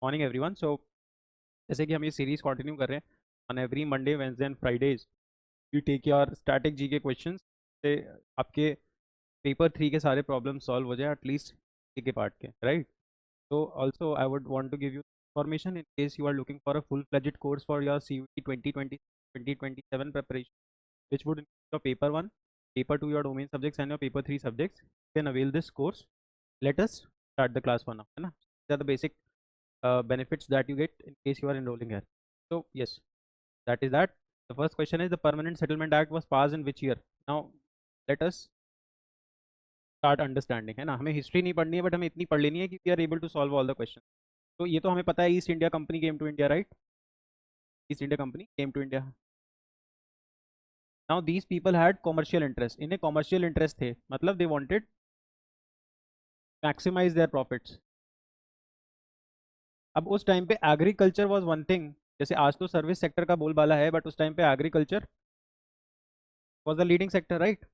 Morning everyone. सो जैसे कि हम ये सीरीज कंटिन्यू कर रहे हैं on every Monday Wednesday and Fridays we take your static G K question से आपके पेपर 3 के सारे प्रॉब्लम सॉल्व हो जाए एटलीस्ट के पार्ट के, right? So also I would want to give you information in case you are looking for a full-fledged course for your CUET 2027 preparation, which would include your paper 1, paper 2 your domain subjects and your paper 3 subjects. You can avail this course. Let us start the class for now, है ना? These are the basic benefits that you get in case you are enrolling here. So yes, that is that. The first question is, the Permanent Settlement Act was passed in which year? Now let us start understanding, है ना? हमें history नहीं पढ़नी है, but हमें इतनी पढ़ लेनी है कि we are able to solve all the question. तो ये तो हमें पता है, East India Company came to India, right? East India Company came to India. Now these people had commercial interest, इन्हें कॉमर्शियल इंटरेस्ट थे, मतलब they wanted maximize their profits. अब उस टाइम पे एग्रीकल्चर वाज वन थिंग, जैसे आज तो service sector का बोलबाला है, बट उस टाइम पे agriculture was the leading sector, right?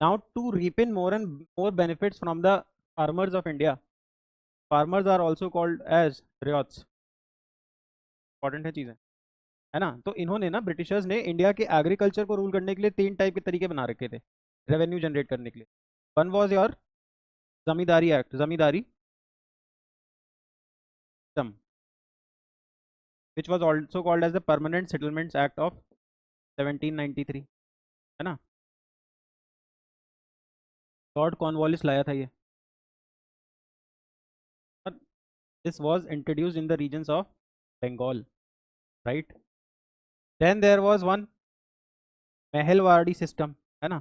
Now to reap in more and more benefits from the farmers of India, farmers are also called as ryots. Important है चीज़ें, है ना? तो इन्होंने ना, ब्रिटिशर्स ने इंडिया के एग्रीकल्चर को रूल करने के लिए 3 टाइप के तरीके बना रखे थे रेवेन्यू जनरेट करने के लिए। One was your zamindari act, zamindari system, which was also called as the permanent settlements act of 1793, है ना? लॉर्ड कॉर्नवालिस लाया था ये। This was introduced in the regions of Bengal, right? Then there was one mahalwari system, है ना?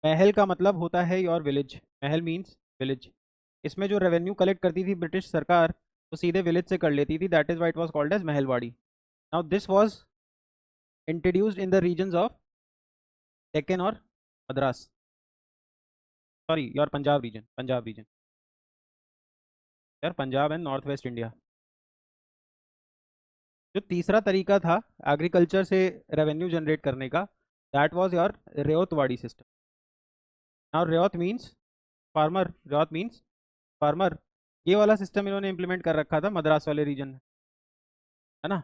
महल का मतलब होता है योर विलेज, महल मीन्स विलेज। इसमें जो रेवेन्यू कलेक्ट करती थी ब्रिटिश सरकार, वो सीधे विलेज से कर लेती थी, that is why it was called as Mahalwari. Now this was introduced in the regions of Deccan और Madras, sorry your Punjab region, Punjab region, यार Punjab and north west India. जो तीसरा तरीका था एग्रीकल्चर से रेवेन्यू जनरेट करने का, that was your Ryotwari system. Now ryot means farmer, ryot means farmer. ये वाला सिस्टम इन्होंने इंप्लीमेंट कर रखा था मद्रास वाले रीजन में, है ना?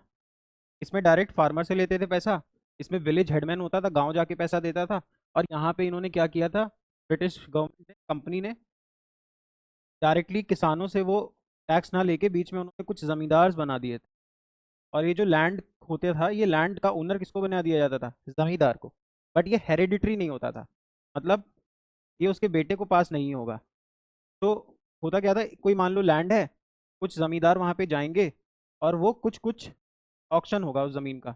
इसमें डायरेक्ट फार्मर से लेते थे पैसा, इसमें विलेज हेडमैन होता था, गांव जाके पैसा देता था। और यहाँ पे इन्होंने क्या किया था, ब्रिटिश गवर्नमेंट ने, कंपनी ने डायरेक्टली किसानों से वो टैक्स ना लेके बीच में उन्होंने कुछ जमींदार बना दिए थे। और ये जो लैंड होते था, ये लैंड का ओनर किसको बना दिया जाता था? जमींदार को। बट ये हेरिडिटरी नहीं होता था, मतलब ये उसके बेटे को पास नहीं होगा। तो होता क्या था, कोई मान लो लैंड है, कुछ जमींदार वहाँ पे जाएंगे और वो कुछ कुछ ऑक्शन होगा उस ज़मीन का,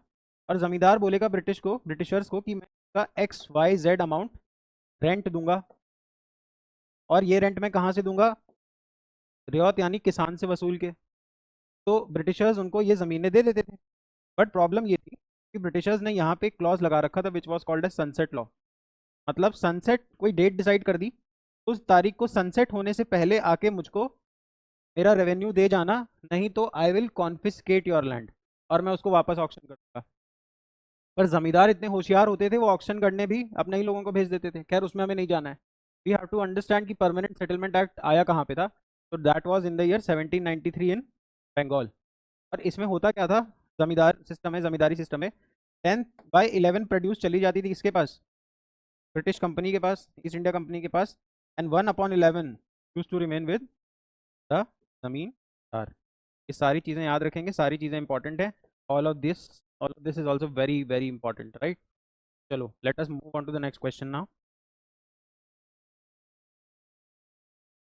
और ज़मींदार बोलेगा ब्रिटिश को, ब्रिटिशर्स को, कि मैं इसका XYZ अमाउंट रेंट दूंगा। और ये रेंट मैं कहाँ से दूंगा? रियायत यानी किसान से वसूल के। तो ब्रिटिशर्स उनको ये ज़मीनें दे देते थे। बट प्रॉब्लम ये थी कि ब्रिटिशर्स ने यहाँ पे क्लॉज लगा रखा था which was called as sunset law. मतलब सनसेट, कोई डेट डिसाइड कर दी, उस तारीख को सनसेट होने से पहले आके मुझको मेरा रेवेन्यू दे जाना, नहीं तो I will confiscate your land, और मैं उसको वापस ऑक्शन कर दूंगा। पर जमींदार इतने होशियार होते थे, वो ऑक्शन करने भी अपने ही लोगों को भेज देते थे। खैर उसमें हमें नहीं जाना है। वी हैव टू अंडरस्टैंड कि परमानेंट सेटलमेंट एक्ट आया कहाँ पे था। तो that was in the year 1793 इन बंगाल। और इसमें होता क्या था, जमींदार सिस्टम है, जमींदारी सिस्टम है। 10/11 प्रोड्यूस चली जाती थी किसके पास? ब्रिटिश कंपनी के पास, ईस्ट इंडिया कंपनी के पास। And 1/11 used to remain with the zamindar. ये सारी चीज़ें याद रखेंगे, सारी चीज़ें इंपॉर्टेंट है। All of this is also very very important, right? चलो let us move on to the next question now.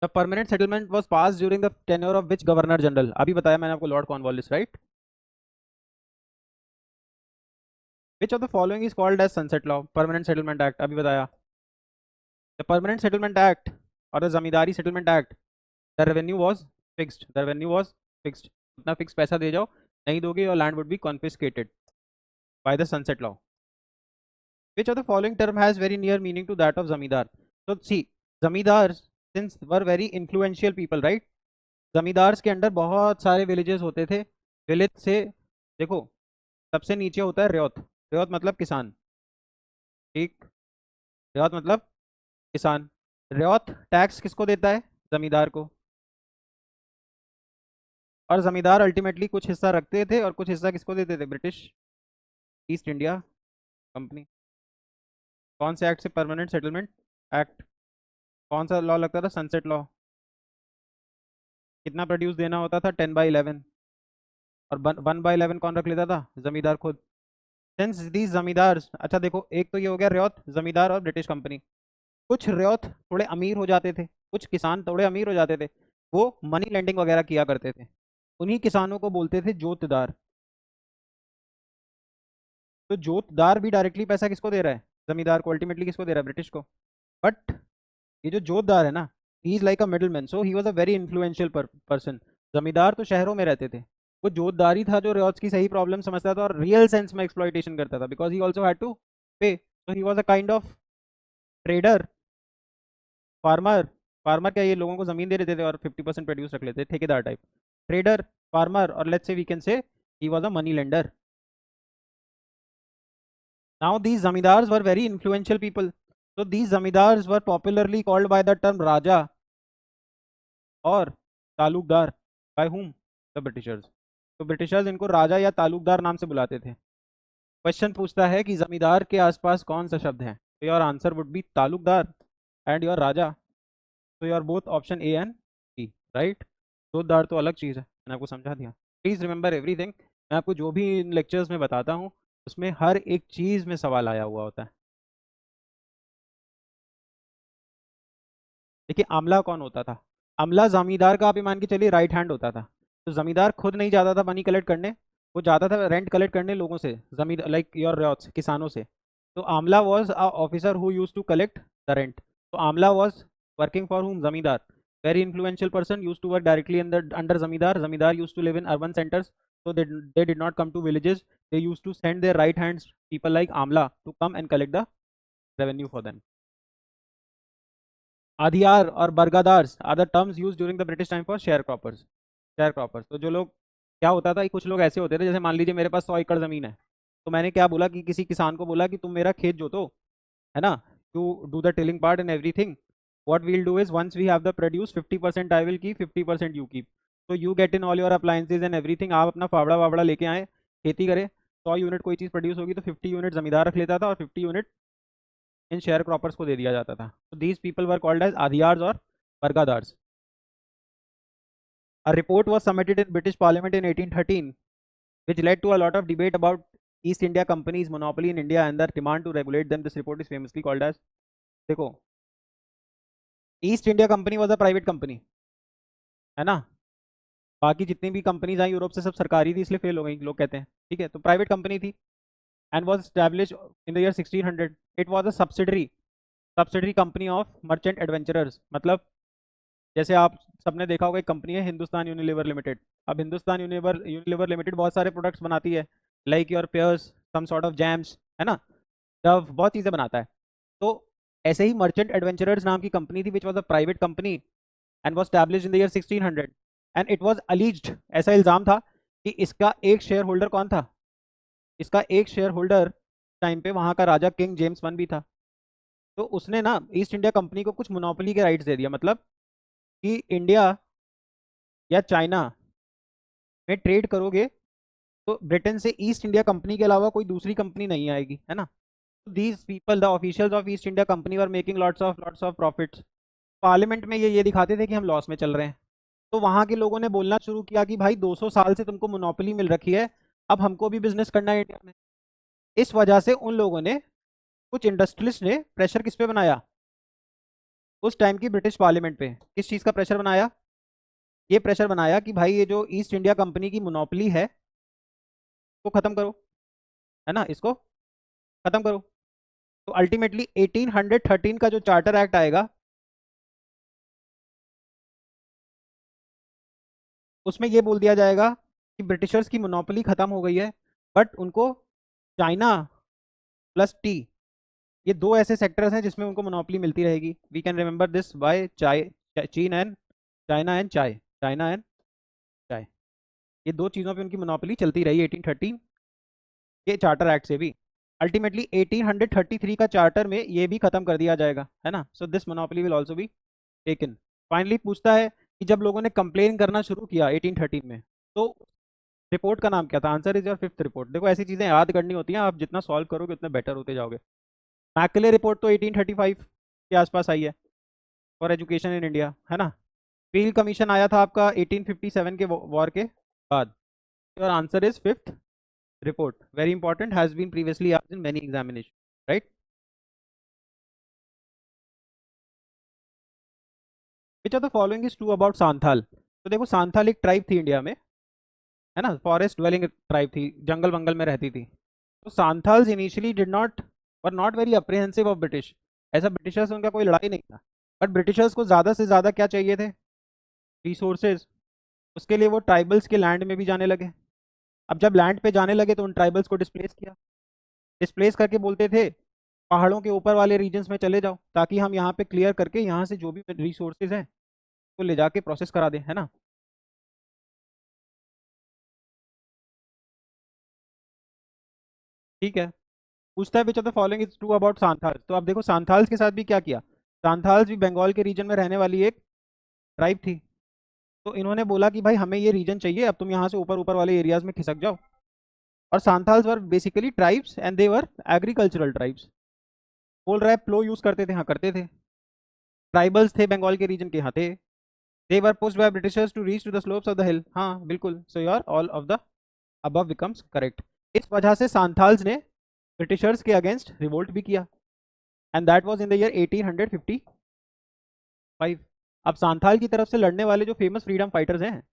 The permanent settlement was pass during the tenure of which governor general? अभी बताया मैंने आपको, Lord Cornwallis, right? Which of the following is called as sunset law? Permanent settlement act, अभी बताया। The permanent settlement act और the zamindari settlement act, the revenue was fixed, the revenue was fixed. उतना fix पैसा दे जाओ, नहीं दोगे your land would be confiscated by the sunset law. Which of the following term has very near meaning to that of zamindar? So see, zamindars since were very influential people, right? Zamindars के under बहुत सारे villages होते थे। Village से देखो, सबसे नीचे होता है रेयत, रेयत मतलब किसान, ठीक? रेयत मतलब किसान। रेयत टैक्स किसको देता है? जमींदार को। और जमींदार अल्टीमेटली कुछ हिस्सा रखते थे और कुछ हिस्सा किसको देते थे? British east India company. कौन से एक्ट से? Permanent settlement act. कौन सा लॉ लगता था? Sunset law. कितना प्रोड्यूस देना होता था? 10/11। और 1/11 कौन रख लेता था? जमींदार खुद। सिंस दीज जमींदार, अच्छा देखो, एक तो ये हो गया रियायत जमींदार और ब्रिटिश कंपनी। कुछ रियायत थोड़े अमीर हो जाते थे, कुछ किसान थोड़े अमीर हो जाते थे, वो मनी लेंडिंग वगैरह किया करते थे। उन्हीं किसानों को बोलते थे जोतदार। तो जोतदार भी डायरेक्टली पैसा किसको दे रहा है? जमींदार को। अल्टीमेटली किसको दे रहा है? ब्रिटिश को। बट ये जो जोतदार है ना, he is like a middle man, so he was a very influential person. जमींदार तो शहरों में रहते थे, वो जोतदार ही था जो रियाज की सही प्रॉब्लम समझता था और रियल सेंस में एक्सप्लॉइटेशन करता था, because he also had to pay. So he was a kind of trader, farmer. Farmer क्या, ये लोगों को जमीन दे देते थे और 50% प्रोड्यूस रख लेते थे, ठेकेदार टाइप। ट्रेडर, फार्मर, और let's say we can say he was a money lender. Now these zamindars were very influential people. So these zamindars were popularly called by the term Raja और Talukdar. By whom? The Britishers. तो Britishers इनको राजा या तालुकदार नाम से बुलाते थे। Question पूछता है कि जमींदार के आसपास कौन सा शब्द है? तो your answer would be taluqdar and your raja. तो your both option a and b right. Jotedar तो अलग चीज़ है, मैंने आपको समझा दिया। Please remember everything. मैं आपको जो भी इन लेक्चर्स में बताता हूँ उसमें हर एक चीज़ में सवाल आया हुआ होता है। देखिए, आमला कौन होता था? आमला जमींदार का आप ये मान के चलिए राइट हैंड होता था। तो जमींदार खुद नहीं जाता था मनी कलेक्ट करने, वो जाता था रेंट कलेक्ट करने लोगों से, जमीन लाइक योर रॉट्स, किसानों से। तो amla was a officer who used to collect the rent. तो amla was working for whom? Zamindar. Very influential person, used to work directly under zamindar. Zamindar used to live in urban centres, so they did not come to villages. They used to send their right hands people like Amla to come and collect the revenue for them. Adhiyar और bargadars are the terms use during the British time for share croppers. Share croppers, तो जो लोग, क्या होता था, कुछ लोग ऐसे होते थे, जैसे मान लीजिए मेरे पास 100 एकड़ ज़मीन है, तो मैंने क्या बोला कि किसी किसान को बोला कि तुम मेरा खेत जोतो, है ना, to do the tilling part and everything. What we'll do is once we have the produce 50% I will keep, 50% you keep. तो you get in all your appliances and everything. आप अपना फावड़ा वावड़ा लेके आए, खेती करें। 100 यूनिट कोई चीज़ प्रोड्यूस होगी तो 50 यूनिट जमींदार रख लेता था और 50 यूनिट इन शेयर क्रॉपर्स को दे दिया जाता था। तो these people were called as adhiyars और bargadars. A report was submitted in British Parliament in 1813, which led to a lot of debate about East India Company's monopoly in India and the demand to regulate them. This report is famously called as, देखो, east India company was a private company, है ना। बाकी जितनी भी companies आई Europe से सब सरकारी थी, इसलिए फेल हो गई लोग कहते हैं, ठीक है। तो प्राइवेट कंपनी थी and was establish in the year 1600। It was a subsidiary company of merchant adventurers. मतलब जैसे आप सबने देखा होगा, एक कंपनी है हिंदुस्तान यूनिलीवर लिमिटेड। अब हिंदुस्तान यूनिलीवर लिमिटेड बहुत सारे प्रोडक्ट्स बनाती है, like your Pears, some sort of jams, है ना, डव, बहुत चीज़ें बनाता है। तो ऐसे ही मर्चेंट एडवेंचरर्स नाम की कंपनी थी, which was a private company and was establish in the year 1600। And it was alleged, ऐसा इल्ज़ाम था कि इसका एक शेयर होल्डर कौन था? इसका एक शेयर होल्डर टाइम पे वहाँ का राजा किंग जेम्स वन भी था। तो उसने ना ईस्ट इंडिया कंपनी को कुछ मोनोपोली के राइट्स दे दिया, मतलब कि इंडिया या चाइना में ट्रेड करोगे तो ब्रिटेन से ईस्ट इंडिया कंपनी के अलावा कोई दूसरी कंपनी नहीं आएगी, है ना। These people, the officials of east India company, were making lots of profits. Parliament में ये दिखाते थे कि हम लॉस में चल रहे हैं। तो वहाँ के लोगों ने बोलना शुरू किया कि भाई 200 साल से तुमको मोनोपोली मिल रखी है, अब हमको भी बिजनेस करना है इंडिया में। इस वजह से उन लोगों ने, कुछ इंडस्ट्रियलिस्ट ने प्रेशर किस पे बनाया? उस टाइम की ब्रिटिश पार्लियामेंट पे। किस चीज़ का प्रेशर बनाया? ये प्रेशर बनाया कि भाई ये जो ईस्ट इंडिया कंपनी की मोनोपोली है को खत्म करो, है ना, इसको खत्म करो। तो अल्टीमेटली 1813 का जो चार्टर एक्ट आएगा, उसमें ये बोल दिया जाएगा कि ब्रिटिशर्स की मोनोपोली खत्म हो गई है, बट उनको चाइना प्लस टी, ये दो ऐसे सेक्टर्स हैं जिसमें उनको मोनोपोली मिलती रहेगी। We can remember this by chai, Cheen and China and chai, China and chai. ये दो चीज़ों पे उनकी मोनोपोली चलती रही 1813 के चार्टर एक्ट से भी। अल्टीमेटली 1833 का चार्टर में ये भी खत्म कर दिया जाएगा, है ना। So this monopoly will also be taken. Finally पूछता है कि जब लोगों ने कंप्लेन करना शुरू किया 1813 में, तो रिपोर्ट का नाम क्या था? Answer is your fifth report. देखो ऐसी चीजें याद करनी होती हैं, आप जितना सॉल्व करोगे उतने बेटर होते जाओगे। मैकले रिपोर्ट तो 1835 के आसपास आई है फॉर एजुकेशन इन इंडिया, है ना। पील कमीशन आया था आपका 1857 के वॉर के बाद। Your answer is fifth report, very important, has been previously asked in many examination, right. Which of the following is true about Santhal? तो देखो सांथाल एक ट्राइब थी इंडिया में, है ना, फॉरेस्ट ड्वेलिंग ट्राइब थी, जंगल वंगल में रहती थी। तो Santhals initially did not were not very apprehensive of British. ऐसा ब्रिटिशर्स उनका कोई लड़ाई नहीं था, बट ब्रिटिशर्स को ज़्यादा से ज़्यादा क्या चाहिए थे? रिसोर्सेज। उसके लिए वो ट्राइबल्स के लैंड में भी जाने लगे। अब जब लैंड पे जाने लगे तो उन ट्राइबल्स को डिस्प्लेस किया। डिस्प्लेस करके बोलते थे पहाड़ों के ऊपर वाले रीजन्स में चले जाओ, ताकि हम यहाँ पे क्लियर करके यहाँ से जो भी रिसोर्सेज हैं वो ले जाके प्रोसेस करा दें, है ना। ठीक है। पूछता है which of the following is true about Santhals. तो अब देखो सांथाल्स के साथ भी क्या किया। सांथाल्स भी बंगाल के रीजन में रहने वाली एक ट्राइब थी। तो इन्होंने बोला कि भाई हमें ये रीजन चाहिए, अब तुम यहाँ से ऊपर ऊपर वाले एरियाज में खिसक जाओ। और Santhals were basically tribes and they were agricultural tribes. बोल रहा है प्लो यूज करते थे, हाँ करते थे। ट्राइबल्स थे बंगाल के रीजन के, हाँ थे। They were pushed by Britishers to reach to the slopes of the hill, हाँ बिल्कुल। So your all of the above becomes correct. इस वजह से सांथाल्स ने ब्रिटिशर्स के अगेंस्ट रिवोल्ट भी किया, and that was in the year 1855। अब सांथाल की तरफ से लड़ने वाले जो फेमस फ्रीडम फाइटर्स हैं,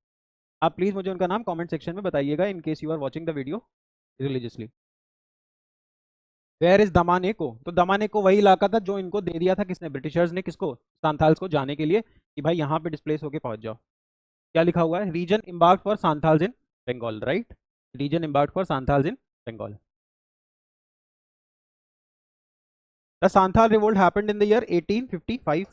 आप प्लीज मुझे उनका नाम कमेंट सेक्शन में बताइएगा, in case you are watching the video religiously. Where is Damin-i-koh? तो दमानेको वही इलाका था जो इनको दे दिया था किसने? ब्रिटिशर्स ने। किसको? सांथाल्स को जाने के लिए, कि भाई यहाँ पे डिस्प्लेस होके पहुंच जाओ। क्या लिखा हुआ है? Region embarked for Santhals in Bengal, right. Region embarked for Santhals in Bengal. The Santhal revolt happened in the year 1855।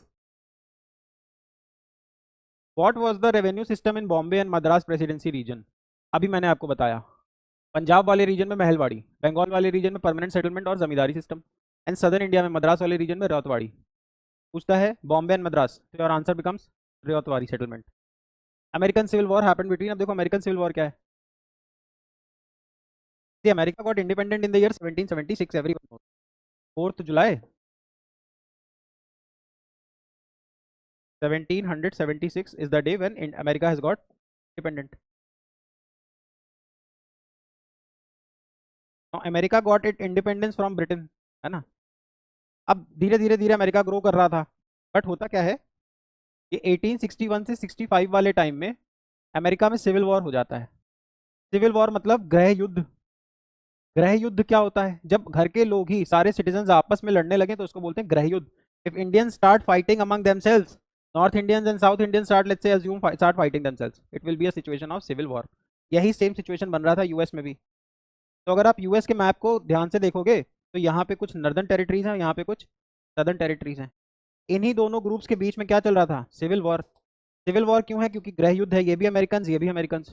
What was the revenue system in Bombay and Madras presidency region? अभी मैंने आपको बताया, पंजाब वाले रीजन में महलवाड़ी, बंगाल वाले रीजन में परमानेंट सेटलमेंट और जमींदारी सिस्टम, एंड सदर्न इंडिया में मद्रास वाले रीजन में रौतवाड़ी। पूछता है बॉम्बे एंड मद्रास, तो your answer becomes Ryotwari settlement. American civil war happened between, अब देखो अमेरिकन सिविल वॉर क्या है। The America got independent in the year 1776, everyone knows. 4 July 1776 is the day when America has got independent. Now America got its independence from Britain, है ना। अब धीरे धीरे धीरे अमेरिका ग्रो कर रहा था, बट होता क्या है, ये 1861 से 65 वाले टाइम में अमेरिका में सिविल वॉर हो जाता है। सिविल वॉर मतलब गृह युद्ध। गृह युद्ध क्या होता है? जब घर के लोग ही सारे सिटीजन आपस में लड़ने लगे तो उसको बोलते हैं गृह युद्ध। If Indians start fighting among themselves, north Indians and south Indians start let's say assume start fighting themselves, it will be a situation of civil war. यही सेम सिचुएशन बन रहा था यूएस में भी। तो अगर आप यूएस के मैप को ध्यान से देखोगे तो यहाँ पे कुछ नॉर्दर्न टेरिटरीज हैं, यहाँ पे कुछ सदर्न टेरिटरीज हैं। इन्हीं दोनों ग्रुप्स के बीच में क्या चल रहा था? Civil war. सिविल वॉर क्यों है? क्योंकि गृह युद्ध है, ये भी अमेरिकन ये भी अमेरिकन।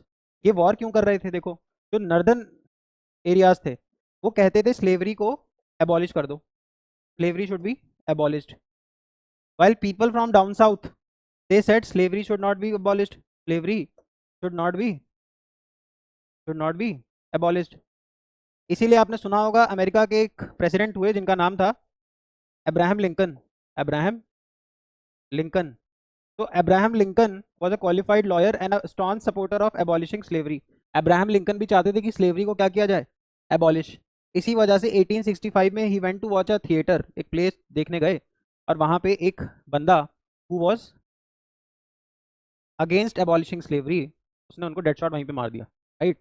ये वॉर क्यों कर रहे थे? देखो जो नॉर्दर्न एरियाज थे वो कहते थे स्लेवरी को एबॉलिश कर दो, slavery should be abolished, while people from down south they said slavery should not be abolished, slavery should not be abolished। इसीलिए आपने सुना होगा अमेरिका के एक प्रेसिडेंट हुए जिनका नाम था अब्राहम लिंकन। Abraham Lincoln. तो Abraham Lincoln was a qualified lawyer and a staunch supporter of abolishing slavery. Abraham Lincoln भी चाहते थे कि स्लेवरी को क्या किया जाए? एबॉलिश। इसी वजह से 1865 में ही went to watch a theatre, एक प्ले देखने गए, और वहां पे एक बंदा who was against abolishing slavery, उसने उनको डेड शॉट वहीं पे मार दिया, राइट।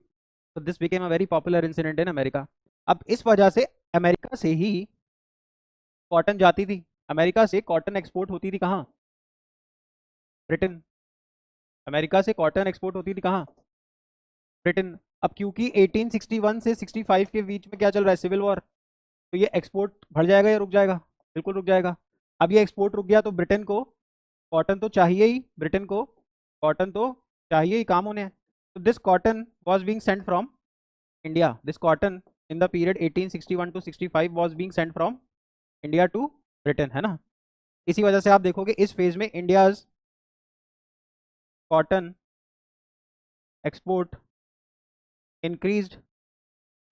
तो this became a very popular incident in America. अब इस वजह से अमेरिका से ही कॉटन जाती थी, अमेरिका से कॉटन एक्सपोर्ट होती थी कहाँ? ब्रिटेन। अमेरिका से कॉटन एक्सपोर्ट होती थी कहाँ? ब्रिटेन। अब क्योंकि 1861 से 65 के बीच में क्या चल रहा है? Civil war. तो ये एक्सपोर्ट बढ़ जाएगा या रुक जाएगा? बिल्कुल रुक जाएगा। अब ये एक्सपोर्ट रुक गया तो ब्रिटेन को कॉटन तो चाहिए ही, ब्रिटेन को कॉटन तो चाहिए ही, काम होने हैं। तो this cotton was being sent from India, this cotton in the period 1861 to 65 was being sent from India to Britain, है ना। इसी वजह से आप देखोगे इस फेज में इंडियाज कॉटन एक्सपोर्ट इंक्रीज्ड।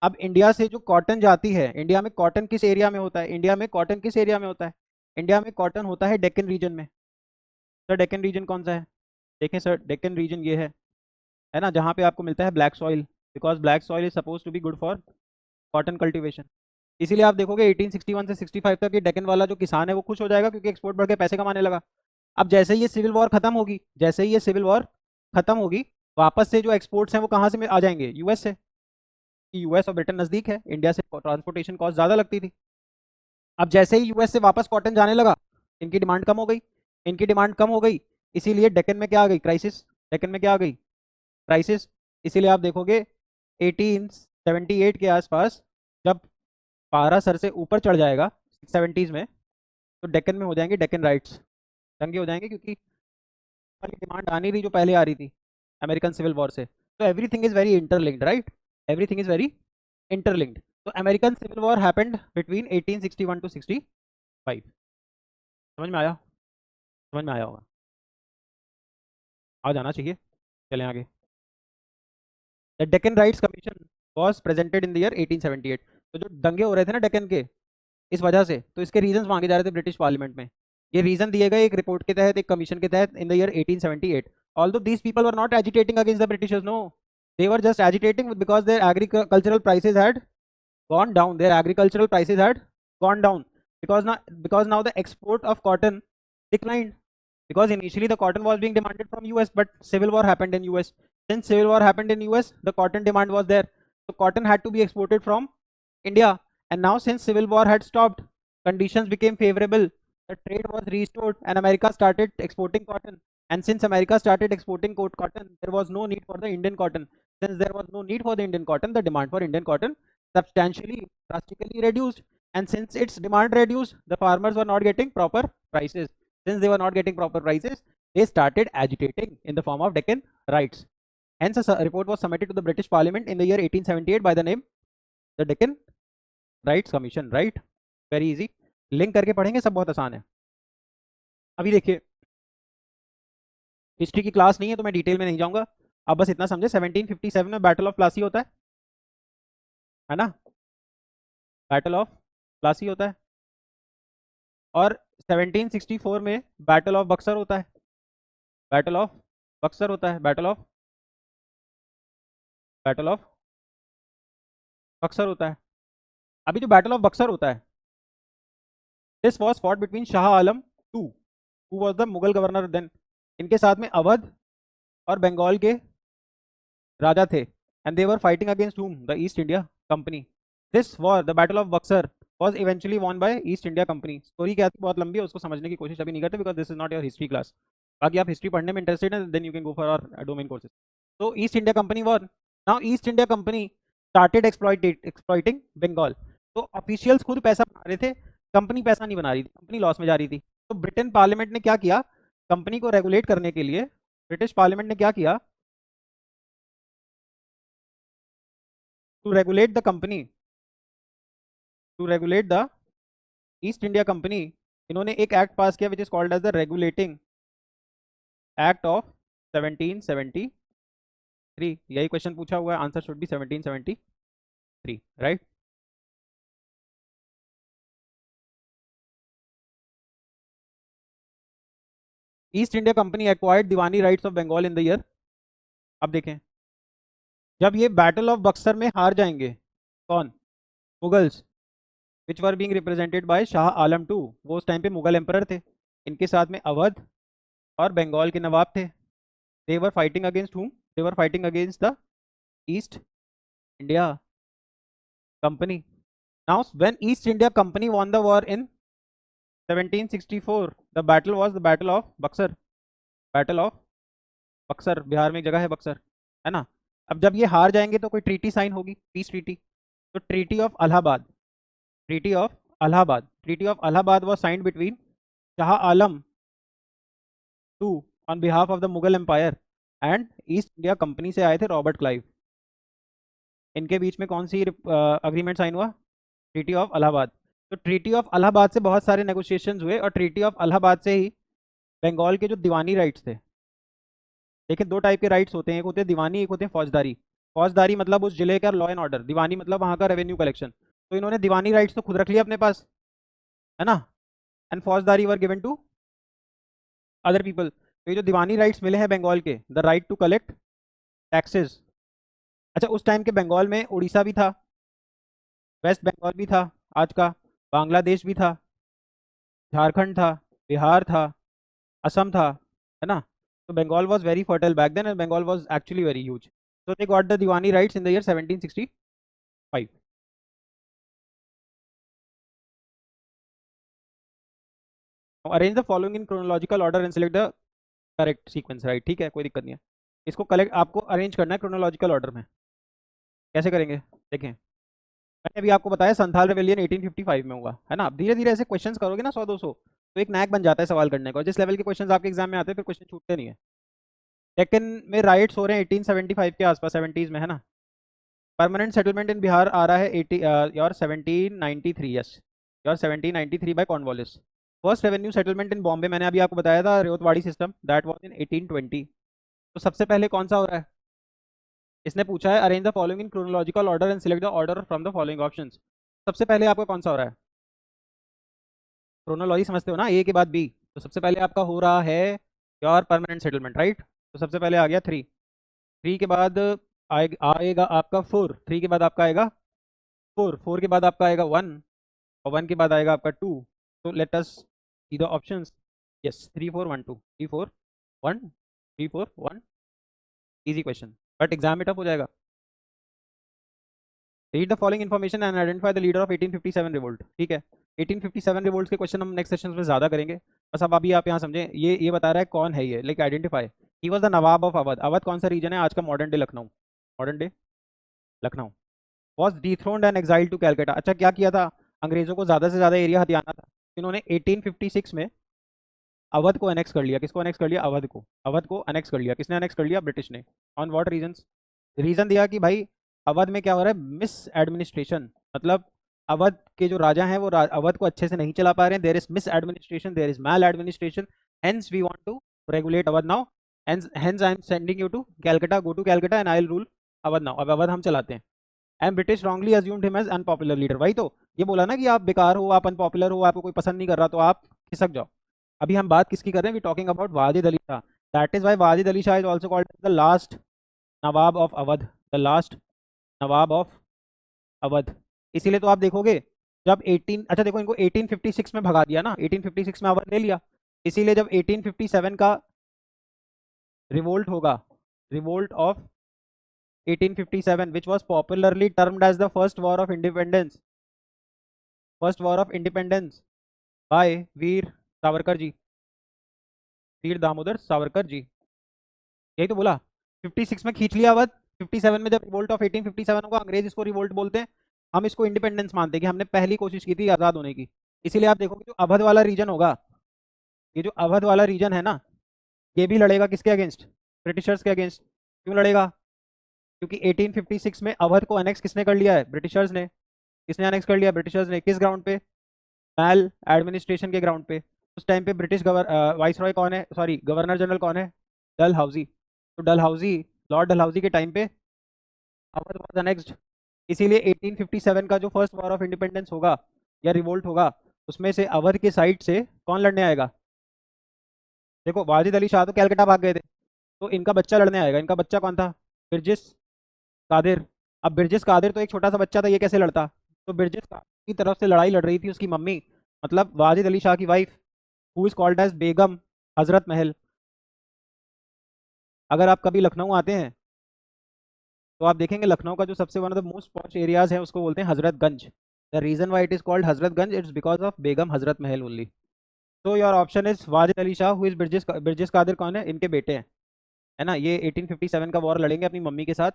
अब इंडिया से जो कॉटन जाती है, इंडिया में कॉटन किस एरिया में होता है, इंडिया में कॉटन किस एरिया में होता है, इंडिया में कॉटन होता है डेक्कन रीजन में। सर डेक्कन रीजन कौन सा है? देखें सर, डेक्कन रीजन ये है ना, जहाँ पे आपको मिलता है black soil, because black soil is suppose to be good for cotton cultivation. इसीलिए आप देखोगे 1861 से 65 तक ये डेक्कन वाला जो किसान है वो खुश हो जाएगा, क्योंकि एक्सपोर्ट बढ़ के पैसे कमाने लगा। अब जैसे ही ये सिविल वॉर खत्म होगी, जैसे ही ये सिविल वॉर खत्म होगी, वापस से जो एक्सपोर्ट्स हैं वो कहाँ से आ जाएंगे? यूएस से। यूएस और ब्रिटेन नजदीक है, इंडिया से ट्रांसपोर्टेशन कॉस्ट ज्यादा लगती थी। अब जैसे ही यूएस से वापस कॉटन जाने लगा, इनकी डिमांड कम हो गई, इनकी डिमांड कम हो गई, इसीलिए डेक्कन में क्या आ गई? क्राइसिस। डेक्कन में क्या आ गई? क्राइसिस। इसीलिए आप देखोगे 1878 के आसपास जब पारा सर से ऊपर चढ़ जाएगा 70s में, तो डेक्कन में हो जाएंगे डेक्कन राइट्स, दंगे हो जाएंगे, क्योंकि वाली डिमांड आ नहीं रही जो पहले आ रही थी अमेरिकन सिविल वॉर से। तो everything is very interlinked, right? Everything is very interlinked. तो American civil war happened between 1861 to 65। समझ में आया? समझ में आया होगा, आ जाना चाहिए। चलें आगे। The Deccan rights commission was presented in the year 1878। तो जो दंगे हो रहे थे ना डेक्कन के, इस वजह से, तो इसके रीजंस मांगे जा रहे थे ब्रिटिश पार्लियामेंट में। ये रीजन दिए गए एक रिपोर्ट के तहत, एक कमीशन के तहत, in the year 1878। Although these people were not agitating against the Britishers, no, they were just agitating because their agricultural prices had gone down. Their agricultural prices had gone down because now the export of cotton declined, because initially the cotton was being demanded from US, but civil war happened in US. Since civil war happened in US, the cotton demand was there, so cotton had to be exported from India. And now since civil war had stopped, conditions became favorable, the trade was restored, and America started exporting cotton. And since America started exporting cotton, there was no need for the Indian cotton. Since there was no need for the Indian cotton, the demand for Indian cotton substantially, drastically reduced. And since its demand reduced, the farmers were not getting proper prices. Since they were not getting proper prices, they started agitating in the form of Deccan Rights. Hence, a report was submitted to the British Parliament in the year 1878 by the name the Deccan Rights Commission. Right? Very easy. Link करके पढ़ेंगे, सब बहुत आसान है। अभी देखिए, history की class नहीं है तो मैं डिटेल में नहीं जाऊंगा, आप बस इतना समझे 1757 में बैटल ऑफ प्लासी होता है ना, बैटल ऑफ प्लासी होता है। और 1764 में बैटल ऑफ बक्सर होता है, बैटल ऑफ बक्सर होता है, बैटल ऑफ बक्सर होता है। अभी जो बैटल ऑफ बक्सर होता है, this was fought between Shah Alam two, who was the Mughal governor then. इनके साथ में अवध और बंगाल के राजा थे, and they were fighting against whom? The East India Company. This war, the battle of Buxar, was eventually won by East India Company. Story क्या थी, बहुत लंबी है, उसको समझने की कोशिश अभी नहीं करते, because this is not your history class. बाकी आप हिस्ट्री पढ़ने में इंटरेस्टेड है, then you can go for our domain courses. तो East India company war, now East India company started exploiting Bengal. तो ऑफिशियल्स खुद पैसा बना रहे थे, कंपनी पैसा नहीं बना रही थी, कंपनी लॉस में जा रही थी। तो ब्रिटेन पार्लियामेंट ने क्या किया, कंपनी को रेगुलेट करने के लिए ब्रिटिश पार्लियामेंट ने क्या किया, to regulate the company, to regulate the East India Company, इन्होंने एक एक्ट पास किया which is called as the regulating act of 1773। यही क्वेश्चन पूछा हुआ है, answer should be 1773, right? East India Company acquired diwani rights of Bengal in the year, अब देखें, जब ये बैटल ऑफ बक्सर में हार जाएंगे, कौन? Mughals, which were being represented by Shah Alam two, वो उस टाइम पे मुगल एम्परर थे, इनके साथ में अवध और बंगाल के नवाब थे। They were fighting against whom? They were fighting against the East India company. Now when East India company won the war in 1764, the battle was the battle of Buxar, battle of Buxar, Bihar में एक जगह है बक्सर, है ना। अब जब ये हार जाएंगे तो कोई ट्रीटी साइन होगी, पीस ट्रीटी, तो treaty of Allahabad, treaty of Allahabad, treaty of Allahabad was signed between Shah Alam two on behalf of the Mughal empire and East India Company से आए थे रॉबर्ट क्लाइव। इनके बीच में कौन सी अग्रीमेंट साइन हुआ? Treaty of Allahabad. तो ट्रीटी ऑफ इलाहाबाद से बहुत सारे नेगोशिएशंस हुए, और ट्रीटी ऑफ इलाहाबाद से ही बंगाल के जो दीवानी राइट्स थे, देखिए दो टाइप के राइट्स होते हैं, एक होते हैं दीवानी, एक होते हैं फौजदारी। फौजदारी मतलब उस जिले का लॉ एंड ऑर्डर, दीवानी मतलब वहाँ का रेवेन्यू कलेक्शन। तो इन्होंने दीवानी राइट्स तो खुद रख लिया अपने पास, है ना, and faujdari were given to other people. तो ये जो दीवानी राइट्स मिले हैं बंगाल के, the right to collect taxes. अच्छा, उस टाइम के बंगाल में उड़ीसा भी था, वेस्ट बंगाल भी था आज का, बांग्लादेश भी था, झारखंड था, बिहार था, असम था, है ना। तो Bengal was very fertile back then and Bengal was actually very huge. So they got the diwani rights in the year 1765। Arrange the following in chronological order and select the correct sequence, right, ठीक है, कोई दिक्कत नहीं है। इसको कलेक्ट आपको arrange करना है क्रोनोलॉजिकल ऑर्डर में। कैसे करेंगे देखें। मैंने अभी आपको बताया संथाल रेवेलियन 1855 में हुआ, है ना। अब धीरे धीरे ऐसे क्वेश्चंस करोगे ना 100-200, तो एक नैक बन जाता है सवाल करने का, और जिस लेवल के क्वेश्चंस आपके एग्जाम में आते हैं फिर क्वेश्चन छूटते नहीं है। लेकिन में राइट्स हो रहे हैं 1875 के आसपास, 70s में, है ना। परमानेंट सेटलमेंट इन बिहार आ रहा है 80 year 1793, yes, year 1793 by Cornwallis. First revenue settlement in Bombay मैंने अभी आपको बताया था, Ryotwari system, that was in 1820। तो सबसे पहले कौन सा हो रहा है, इसने पूछा है arrange the following in chronological order and select the order from the following options. सबसे पहले आपका कौन सा हो रहा है, क्रोनोलॉजी समझते हो ना, ए के बाद बी। तो सबसे पहले आपका हो रहा है योर परमानेंट सेटलमेंट, राइट। तो सबसे पहले आ गया 3, 3 के बाद आएगा आपका 4, 3 के बाद आपका आएगा 4, 4 के बाद आपका आएगा 1, और 1 के बाद आएगा आपका 2। तो let us see the options. Yes, 3 4 1 2, 3 4 1, 3 4 1। Easy question, but exam में टफ हो जाएगा। Read the following information and identify the leader of 1857 revolt, ठीक है। 1857 रिवोल्ट के क्वेश्चन हम नेक्स्ट सेशन में ज्यादा करेंगे। बस अब अभी आप यहाँ समझें, ये बता रहा है कौन है ये, like identify. He was the Nawab of Awadh. Awadh कौन सा रीजन है, आज का modern day Lucknow, modern day Lucknow. Was dethroned and exiled to Calcutta. अच्छा, क्या किया था, अंग्रेजों को ज्यादा से ज्यादा एरिया हथियाना था, इन्होंने 1856 में अवध को अनेक्स कर लिया। किसको अनेक्स कर लिया, अवध को। अवध को अनेक्स कर लिया, किसने अनेक्स कर लिया, ब्रिटिश ने। ऑन व्हाट रीजंस, रीजन दिया कि भाई अवध में क्या हो रहा है, मिस एडमिनिस्ट्रेशन, मतलब अवध के जो राजा हैं वो अवध को अच्छे से नहीं चला पा रहे हैं, there is mis administration, there is mal administration, hence we want to regulate Awadh now, hence I am sending you to Calcutta, go to Calcutta and I will rule Awadh now. अब अवध हम चलाते हैं। And British wrongly assumed him as unpopular leader. वही तो, ये बोला ना कि आप बेकार हो, आप अनपॉपुलर हो, आपको कोई पसंद नहीं कर रहा, तो आप खिसक जाओ। अभी हम बात किसकी कर रहे हैं, we talking about Wajid Ali Shah. That is why Wajid Ali Shah is also called the last nawab of Awadh, the last nawab of Awadh. इसीलिए तो आप देखोगे जब 18, अच्छा देखो, इनको 1856 में भगा दिया ना, 1856 में अवध ले लिया, इसीलिए जब 1857 का रिवोल्ट होगा, revolt of 1857 which was popularly termed as the first war of independence, first war of independence by Veer Savarkar ji, Veer Damodar Savarkar ji. यही तो बोला, 56 में खींच लिया अवध, 57 में जब रिवोल्ट ऑफ 1857 होगा, अंग्रेज इसको रिवोल्ट बोलते हैं, हम इसको इंडिपेंडेंस मानते हैं कि हमने पहली कोशिश की थी आज़ाद होने की। इसीलिए आप देखोगे जो अवध वाला रीजन होगा, ये जो अवध वाला रीजन है ना, ये भी लड़ेगा किसके अगेंस्ट, ब्रिटिशर्स के अगेंस्ट। क्यों लड़ेगा, क्योंकि 1856 में अवध को अनेक्स किसने कर लिया है, ब्रिटिशर्स ने। किसने अनेक्स कर लिया, ब्रिटिशर्स ने। किस ग्राउंड पे, मैल एडमिनिस्ट्रेशन के ग्राउंड पे। उस टाइम पे ब्रिटिश वाइस रॉय कौन है, सॉरी गवर्नर जनरल कौन है, डलहौजी। तो डलहौजी, लॉर्ड डलहौजी के टाइम पे अवध वाज अनेक्स्ड। इसीलिए 1857 का जो फर्स्ट वॉर ऑफ इंडिपेंडेंस होगा या रिवोल्ट होगा, उसमें से अवध के साइड से कौन लड़ने आएगा। देखो, वाजिद अली शाह तो कैलकाटा भाग गए थे, तो इनका बच्चा लड़ने आएगा। इनका बच्चा कौन था, बिरजिस कादिर। अब बिरजिस कादिर तो एक छोटा सा बच्चा था, ये कैसे लड़ता। तो बिरजिस कादिर की तरफ से लड़ाई लड़ रही थी उसकी मम्मी, मतलब वाजिद अली शाह की wife, who is called as Begum Hazrat Mahal. अगर आप कभी लखनऊ आते हैं तो आप देखेंगे लखनऊ का जो सबसे one of the most posh areas है उसको बोलते हैं Hazratganj. The reason why it is called Hazratganj, it's because of Begum Hazrat Mahal only. तो your option is Wajid Ali Shah, who is Birjis Birjis Qadir कौन है, इनके बेटे हैं, है ना। ये 1857 का वॉर लड़ेंगे अपनी मम्मी के साथ,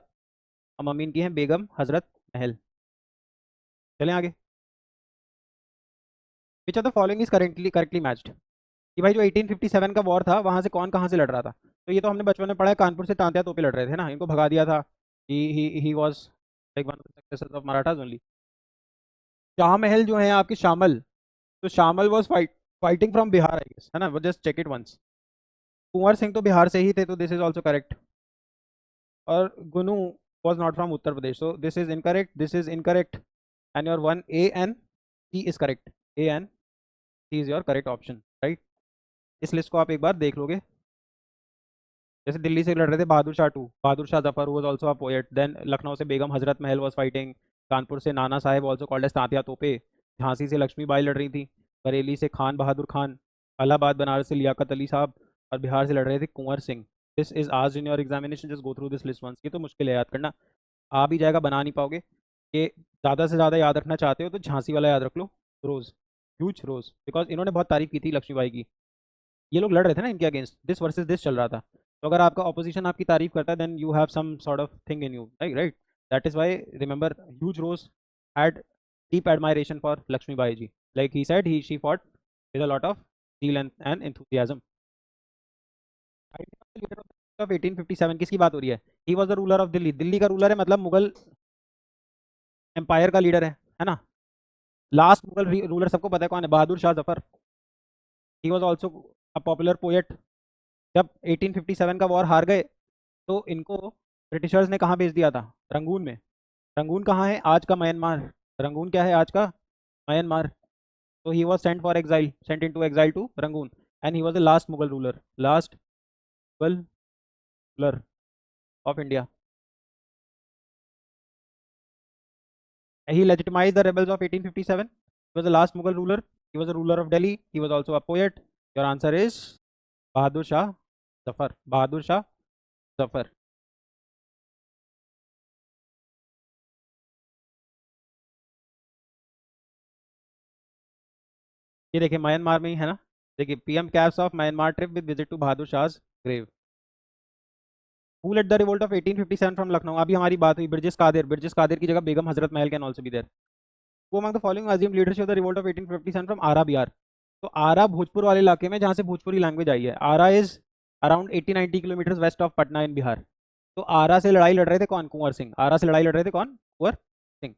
और मम्मी इनकी है बेगम हजरत महल। चलें आगे। विच of the following is correctly matched, कि भाई जो 1857 का वॉर था वहां से कौन कहाँ से लड़ रहा था। तो ये तो हमने बचपन में पढ़ा है, कानपुर से तांत्या तोपे लड़ रहे थे ना, इनको भगा दिया था। He was like one of the successors of Marathas only. Shah Mahal जो है आपके शामल, तो Shamal was fighting from Bihar I guess, है ना, वो just check it once. Kunwar Singh तो बिहार से ही थे, तो दिस इज ऑल्सो करेक्ट। और गुनु was not from Uttar Pradesh. So this is incorrect, this is incorrect, and your 1A and C is correct. A and C is your correct option, right? इस list को आप एक बार देख लोगे. जैसे दिल्ली से लड़ रहे थे Bahadur Shah 2, Bahadur Shah Zafar was also a poet. Then Lucknow से बेगम हजरत महल वाज फाइटिंग. कानपुर से Nana Sahib also called as Tantia Tope. Jhansi से लक्ष्मीबाई लड़ रही थी. बरेली से खान बहादुर खान. इलाहाबाद बनारस से लियाकत अली साहब. और बिहार से लड़ रहे थे Kunwar Singh. This is asked in your examination, just go through this list once. ये तो मुश्किल है याद करना, आ भी जाएगा, बना नहीं पाओगे. ये ज़्यादा से ज़्यादा याद रखना चाहते हो तो झांसी वाला याद रख लो, रोज़, ह्यूज रोज़, बिकॉज इन्होंने बहुत तारीफ की थी लक्ष्मीबाई की. ये लोग लड़ रहे थे ना इनके अगेंस्ट, दिस वर्सेस दिस चल रहा था. तो अगर आपका ऑपोजिशन आपकी तारीफ करता है then you have some sort of thing in you, right right. That is why remember Hugh Rose had deep admiration for Lakshmi Bai ji. Like he said, she fought with a lot of zeal and enthusiasm. Of 1857 किसकी बात हो रही है? He was the ruler of Delhi. Delhi का ruler है, मतलब Mughal empire का leader है ना. लास्ट मुगल रूलर सबको पता है कौन है, Bahadur Shah Zafar. He was also a popular poet. जब 1857 का वॉर हार गए तो इनको ब्रिटिशर्स ने कहाँ भेज दिया था? रंगून में. रंगून कहाँ है? आज का म्यांमार. रंगून क्या है? आज का म्यांमार. तो he was sent for exile, sent in to exile to Rangoon. And he was the last Mughal ruler, last Mughal ruler of India. He legitimized the rebels of 1857. He was the last Mughal ruler. He was a ruler of Delhi. He was also a poet. Your answer is Bahadur Shah Zafar. Bahadur Shah Zafar. ये देखिए Myanmar में ही है ना. देखिए PM caps of Myanmar trip with visit to Bahadur Shah's grave. Who led the revolt of 1857 from Lucknow? अभी हमारी बात हुई ब्रिजेश कादिर. ब्रिजेश कादिर की जगह Begum Hazrat Mahal can also be there. Who among the following assumed leadership of the revolt of 1857 from आरा बिहार? तो आरा भोजपुर वाले इलाके में जहाँ से भोजपुरी लैंग्वेज आई है. Arrah is around 80-90 kilometre west of Patna in Bihar. तो आरा से लड़ाई लड़ रहे थे कौन? कुंवर सिंह. आरा से लड़ाई लड़ रहे थे कौन? कुंवर सिंह,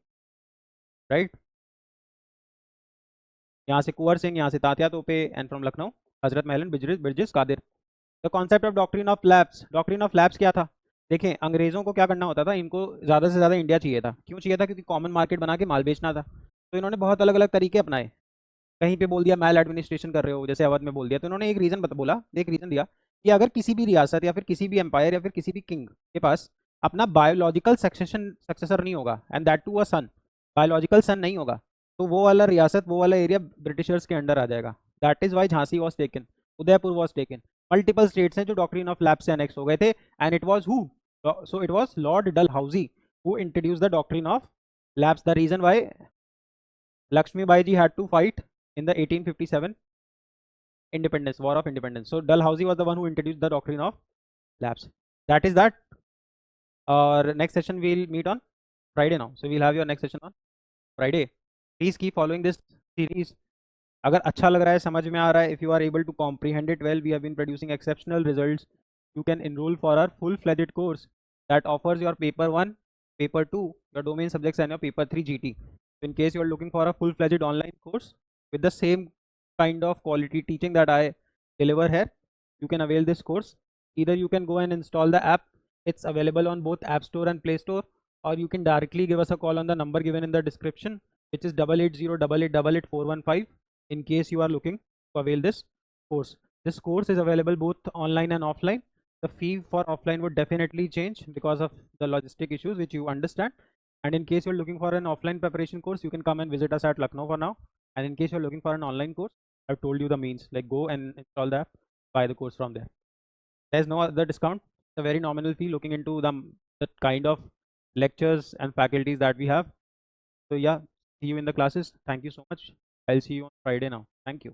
राइट. यहाँ से कुंवर सिंह, यहाँ से तात्या तोपे, and from Lucknow Hazrat Mahal Birjis Qadr. The concept of doctrine of lapse. Doctrine of lapse क्या था? देखें अंग्रेजों को क्या करना होता था, इनको ज़्यादा से ज़्यादा इंडिया चाहिए था. क्यों चाहिए था? क्योंकि कॉमन मार्केट बना के माल बेचना था. तो इन्होंने बहुत अलग अलग तरीके अपनाए. कहीं पे बोल दिया मैल एडमिनिस्ट्रेशन कर रहे हो, जैसे अवध में बोल दिया. तो इन्होंने एक रीज़न बोला, एक रीज़न दिया कि अगर किसी भी रियासत या फिर किसी भी एम्पायर या फिर किसी भी किंग के पास अपना बायोलॉजिकल सक्सेसर नहीं होगा, and that to a son, biological son नहीं होगा, तो वो वाला रियासत, वो वाला एरिया ब्रिटिशर्स के अंडर आ जाएगा. That is why Jhansi was taken, Udaipur was taken. Multiple states हैं जो डॉक्ट्रिन ऑफ लैप्स से अनेक्स हो गए थे. And it was who? So it was Lord Dalhousie who introduce the doctrine of lapse. The reason why Lakshmibai ji had to fight in the 1857 independence, war of independence. So Dalhousie was the one who introduced the doctrine of lapse. That is that. Our next session we'll meet on Friday now. So we'll have your next session on Friday. Please keep following this series. अगर अच्छा लग रहा है, समझ में आ रहा है, if you are able to comprehend it well, we have been producing exceptional results. You can enroll for our full-fledged course that offers your paper 1, paper 2, your domain subjects, and your paper 3 GT. In case you are looking for a full-fledged online course with the same kind of quality teaching that I deliver here, you can avail this course. Either you can go and install the app. It's available on both App Store and Play Store, or you can directly give us a call on the number given in the description, which is 8808888415, in case you are looking to avail this course. This course is available both online and offline. The fee for offline would definitely change because of the logistic issues which you understand. And in case you're looking for an offline preparation course, you can come and visit us at Lucknow for now. And in case you're looking for an online course, I've told you the means, like go and install the app, buy the course from there. There's no other discount. It's a very nominal fee looking into the kind of lectures and faculties that we have. So yeah, see you in the classes. Thank you so much. I'll see you on Friday now. Thank you.